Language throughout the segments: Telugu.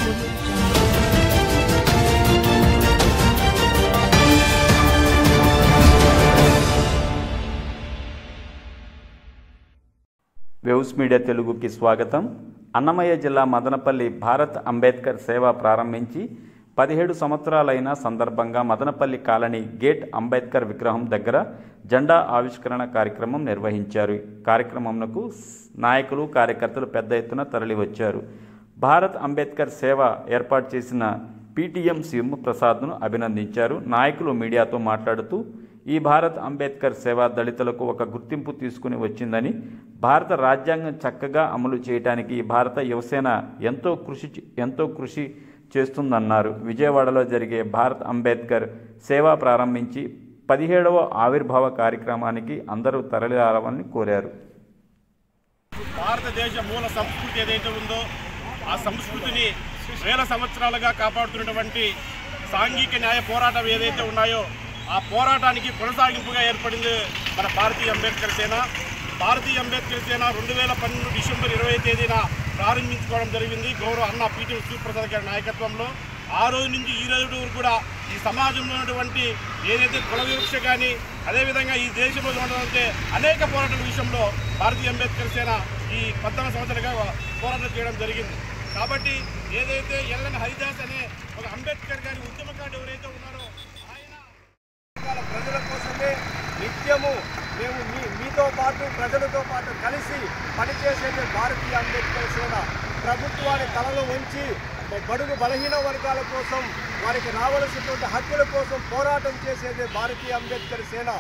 వేవ్స్ మీడియా తెలుగుకి స్వాగతం. అన్నమయ్య జిల్లా మదనపల్లి భారత్ అంబేద్కర్ సేవ ప్రారంభించి 17 సంవత్సరాలైన సందర్భంగా మదనపల్లి కాలనీ గేట్ అంబేద్కర్ విగ్రహం దగ్గర జెండా ఆవిష్కరణ కార్యక్రమం నిర్వహించారు. కార్యక్రమంకు నాయకులు కార్యకర్తలు పెద్ద ఎత్తున తరలివచ్చారు. భారత్ అంబేద్కర్ సేవ ఏర్పాటు చేసిన పీటీఎం శివప్రసాద్ను అభినందించారు. నాయకులు మీడియాతో మాట్లాడుతూ ఈ భారత్ అంబేద్కర్ సేవ దళితులకు ఒక గుర్తింపు తీసుకుని వచ్చిందని, భారత రాజ్యాంగం చక్కగా అమలు చేయడానికి భారత యువసేన ఎంతో కృషి చేస్తుందన్నారు. విజయవాడలో జరిగే భారత్ అంబేద్కర్ సేవ ప్రారంభించి 17వ ఆవిర్భావ కార్యక్రమానికి అందరూ తరలిరావాలని కోరారు. భారతదేశ మూల సంస్కృతి ఏదైతే ఉందో ఆ సంస్కృతిని వేల సంవత్సరాలుగా కాపాడుతున్నటువంటి సాంఘిక న్యాయ పోరాటం ఏదైతే ఉన్నాయో ఆ పోరాటానికి కొనసాగింపుగా ఏర్పడింది మన భారతీయ అంబేద్కర్ సేన. భారతీయ అంబేద్కర్ సేన 2012 డిసెంబర్ 20వ తేదీన ప్రారంభించుకోవడం జరిగింది గౌరవ అన్న పీటీఎం శివప్రసాద్ గారి నాయకత్వంలో. ఆ రోజు నుంచి ఈ రోజు వరకు కూడా ఈ సమాజంలో ఉన్నటువంటి ఏదైతే కుల వివక్ష కానీ అదేవిధంగా ఈ దేశంలో ఉన్నటువంటి అనేక పోరాటాల విషయంలో భారతీయ అంబేద్కర్ సేన ఈ 14 సంవత్సరాలుగా పోరాటం చేయడం జరిగింది. కాబట్టి ఏదైతే ఎల్ఎన్ హరిదాస్ అనే ఒక అంబేద్కర్ గారి ఉద్యమకారుడు ఎవరైతే ఉన్నారో ఆయన ప్రజల కోసమే నిత్యము మేము మీతో పాటు ప్రజలతో పాటు కలిసి పనిచేసేది భారతీయ అంబేద్కర్ సేన. ప్రభుత్వాన్ని తలలో ఉంచి బడుగు బలహీన వర్గాల కోసం వారికి రావాల్సినటువంటి హక్కుల కోసం పోరాటం చేసేది భారతీయ అంబేద్కర్ సేన.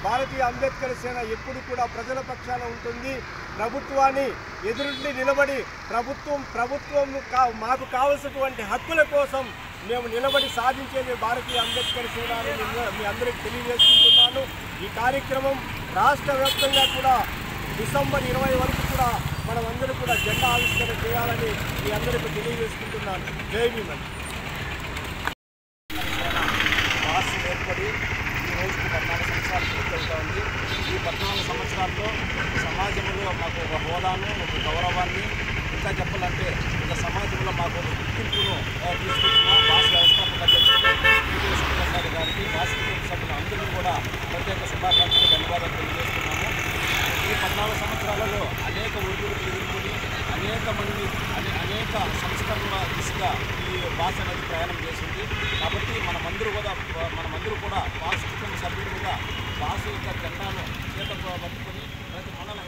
భారతీయ అంబేద్కర్ సేన ఎప్పుడు కూడా ప్రజల పక్షాన ఉంటుంది. ప్రభుత్వాన్ని ఎదురుండి నిలబడి ప్రభుత్వం మాకు కావలసినటువంటి హక్కుల కోసం మేము నిలబడి సాధించేది భారతీయ అంబేద్కర్ సేన అని మీ అందరికీ తెలియజేసుకుంటున్నాను. ఈ కార్యక్రమం రాష్ట్ర వ్యాప్తంగా కూడా డిసెంబర్ 20 వరకు కూడా మనమందరూ కూడా జెండా ఆవిష్కరణ చేయాలని మీ అందరికీ తెలియజేసుకుంటున్నాను. జై భీమ్. భాష ఏర్పడి ఈ రోజుకి 14 సంవత్సరాలు పూర్తవుతా ఉంది. ఈ 14 సంవత్సరాల్లో సమాజంలో మాకు ఒక హోదాను, ఒక గౌరవాన్ని, ఇంకా చెప్పాలంటే ఒక సమాజంలో మాకు ఒక గుర్తింపును తీసుకొచ్చిన భాష వ్యవస్థాపక అధ్యక్షుడు పీటీఎం శివప్రసాద్ గారికి, భాష కుటుంబ సభ్యులు అందరినీ కూడా ప్రత్యేక శుభాకాంక్షలు, ధన్యవాదాలు తెలియజేస్తున్నాము. ఈ 14 సంవత్సరాలలో అనేక ఒడిదుడుకులు ఎదుర్కొని అనేక సంస్కరణల దిశగా ఈ భాష అనేది ప్రయాణం చేసింది. కాబట్టి మనమందరూ కూడా భాష కుటుంబ సభ్యులు కూడా భాష యొక్క జెండాను చేతతో పట్టుకొని ప్రతి మండలం